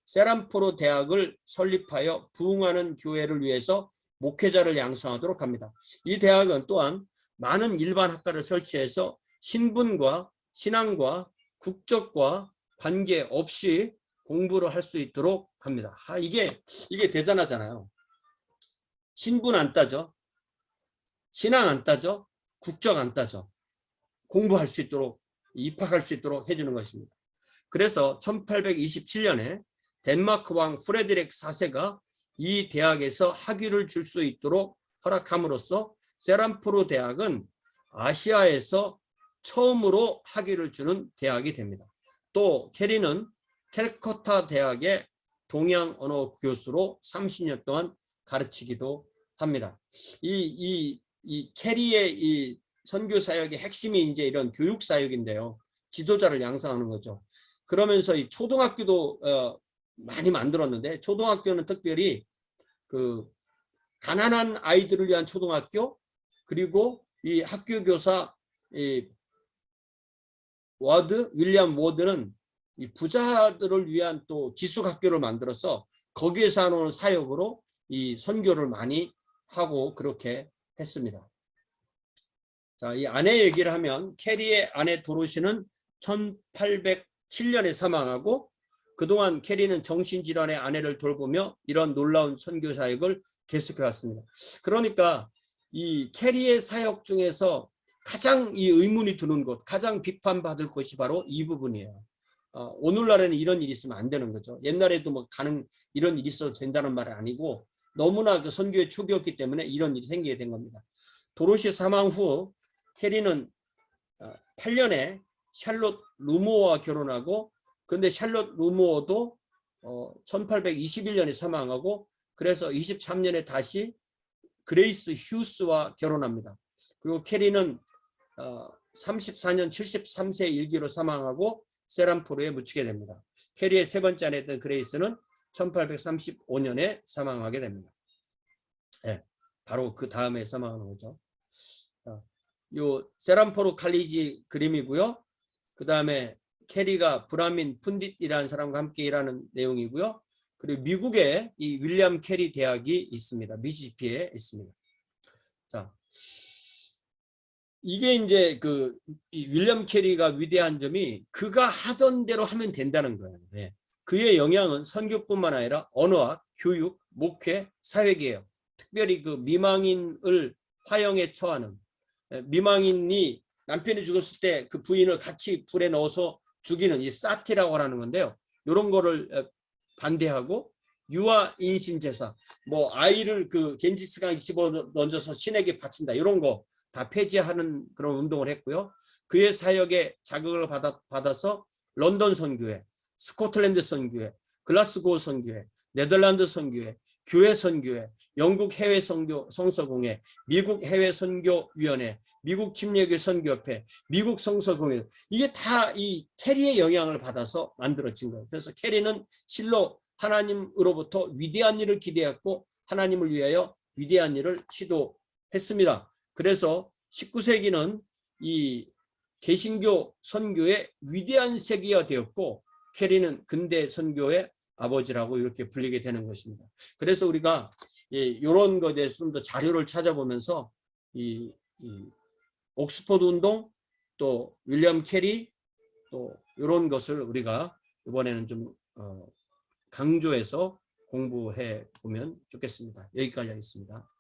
세람포로 대학을 설립하여 부흥하는 교회를 위해서 목회자를 양성하도록 합니다. 이 대학은 또한 많은 일반 학과를 설치해서 신분과 신앙과 국적과 관계없이 공부를 할 수 있도록 합니다. 이게 대단하잖아요. 신분 안 따져, 신앙 안 따져, 국적 안 따져. 공부할 수 있도록 입학할 수 있도록 해주는 것입니다. 그래서 1827년에 덴마크 왕 프레드릭 4세가 이 대학에서 학위를 줄 수 있도록 허락함으로써 세람포로 대학은 아시아에서 처음으로 학위를 주는 대학이 됩니다. 또 캐리는 캘커타 대학의 동양 언어 교수로 30년 동안 가르치기도 합니다. 이 캐리의 이 선교 사역의 핵심이 이제 이런 교육 사역인데요. 지도자를 양성하는 거죠. 그러면서 이 초등학교도 많이 만들었는데 초등학교는 특별히 그 가난한 아이들을 위한 초등학교 그리고 이 학교 교사 윌리엄 워드는 이 부자들을 위한 또 기숙학교를 만들어서 거기에서 하는 사역으로 이 선교를 많이 하고 그렇게 했습니다. 자, 이 아내 얘기를 하면 캐리의 아내 도로시는 1807년에 사망하고 그동안 캐리는 정신질환의 아내를 돌보며 이런 놀라운 선교 사역을 계속해 왔습니다. 그러니까 이 캐리의 사역 중에서 가장 이 의문이 드는 것, 가장 비판받을 것이 바로 이 부분이에요. 오늘날에는 이런 일이 있으면 안 되는 거죠. 옛날에도 이런 일이 있어도 된다는 말이 아니고 너무나 그 선교의 초기였기 때문에 이런 일이 생기게 된 겁니다. 도로시 사망 후 캐리는 8년에 샬롯 루모어와 결혼하고 근데 샬롯 루모어도 1821년에 사망하고 그래서 23년에 다시 그레이스 휴스와 결혼합니다. 그리고 캐리는 34년 73세 일기로 사망하고 세람포로에 묻히게 됩니다. 캐리의 세 번째 아내였던 그레이스는 1835년에 사망하게 됩니다. 네, 바로 그 다음에 사망하는 거죠. 요 세람포로 칼리지 그림이고요. 그 다음에 캐리가 브라민 푼딧이라는 사람과 함께 일하는 내용이고요. 그리고 미국에 이 윌리엄 캐리 대학이 있습니다. 미시시피에 있습니다. 자, 이게 이제 이 윌리엄 캐리가 위대한 점이 그가 하던 대로 하면 된다는 거예요. 네. 그의 영향은 선교뿐만 아니라 언어학, 교육, 목회, 사회개혁, 특별히 그 미망인을 화형에 처하는, 미망인이 남편이 죽었을 때 그 부인을 같이 불에 넣어서 죽이는 이 사티라고 하는 건데요. 이런 거를 반대하고, 유아 인신 제사, 뭐 아이를 그 겐지스강에 집어 던져서 신에게 바친다, 이런 거 다 폐지하는 그런 운동을 했고요. 그의 사역에 자극을 받아서 런던 선교회, 스코틀랜드 선교회, 글라스고 선교회, 네덜란드 선교회, 교회 선교회, 영국 해외 선교 성서공회, 미국 해외 선교위원회, 미국 침례교회 선교협회, 미국 성서공회, 이게 다 이 캐리의 영향을 받아서 만들어진 거예요. 그래서 캐리는 실로 하나님으로부터 위대한 일을 기대했고 하나님을 위하여 위대한 일을 시도했습니다. 그래서 19세기는 이 개신교 선교의 위대한 세기가 되었고, 캐리는 근대 선교의 아버지라고 이렇게 불리게 되는 것입니다. 그래서 우리가 이런 것에 대해서 좀 더 자료를 찾아보면서 이 옥스퍼드 운동, 또 윌리엄 캐리, 또 이런 것을 우리가 이번에는 좀 강조해서 공부해 보면 좋겠습니다. 여기까지 하겠습니다.